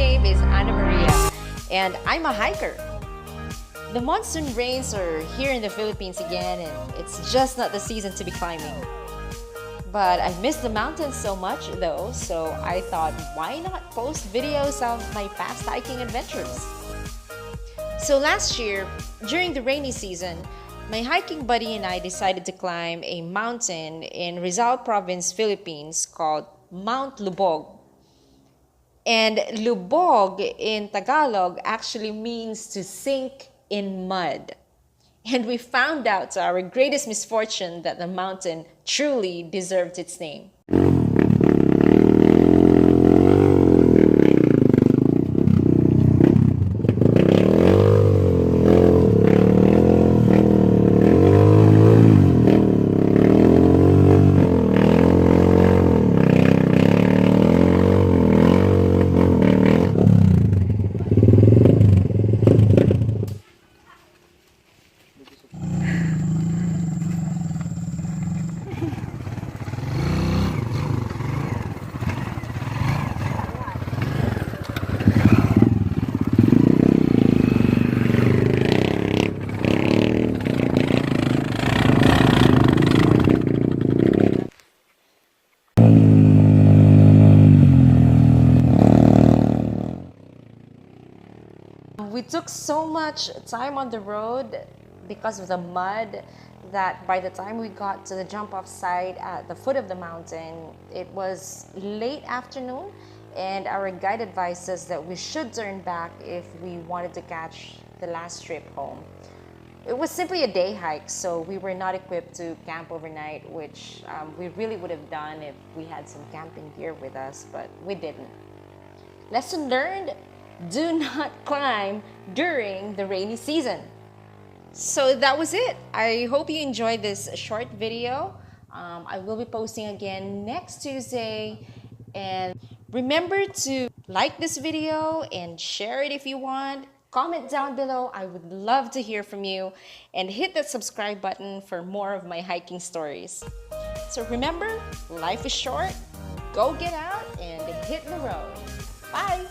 name is Ana Maria, and I'm a hiker. The monsoon rains are here in the Philippines again, and it's just not the season to be climbing. But I miss the mountains so much though, so I thought, why not post videos of my past hiking adventures? So last year, during the rainy season, my hiking buddy and I decided to climb a mountain in Rizal Province, Philippines called Mount Lubog. And Lubog in Tagalog actually means to sink in mud. And we found out to our greatest misfortune that the mountain truly deserved its name. We took so much time on the road because of the mud that by the time we got to the jump-off site at the foot of the mountain, it was late afternoon, and our guide advised us that we should turn back if we wanted to catch the last trip home. It was simply a day hike, so we were not equipped to camp overnight, which we really would have done if we had some camping gear with us, but we didn't. Lesson learned: do not climb during the rainy season. So that was it. I hope you enjoyed this short video. I will be posting again next Tuesday. And remember to like this video and share it if you want. Comment down below. I would love to hear from you. And hit that subscribe button for more of my hiking stories. So remember, life is short. Go get out and hit the road. Bye.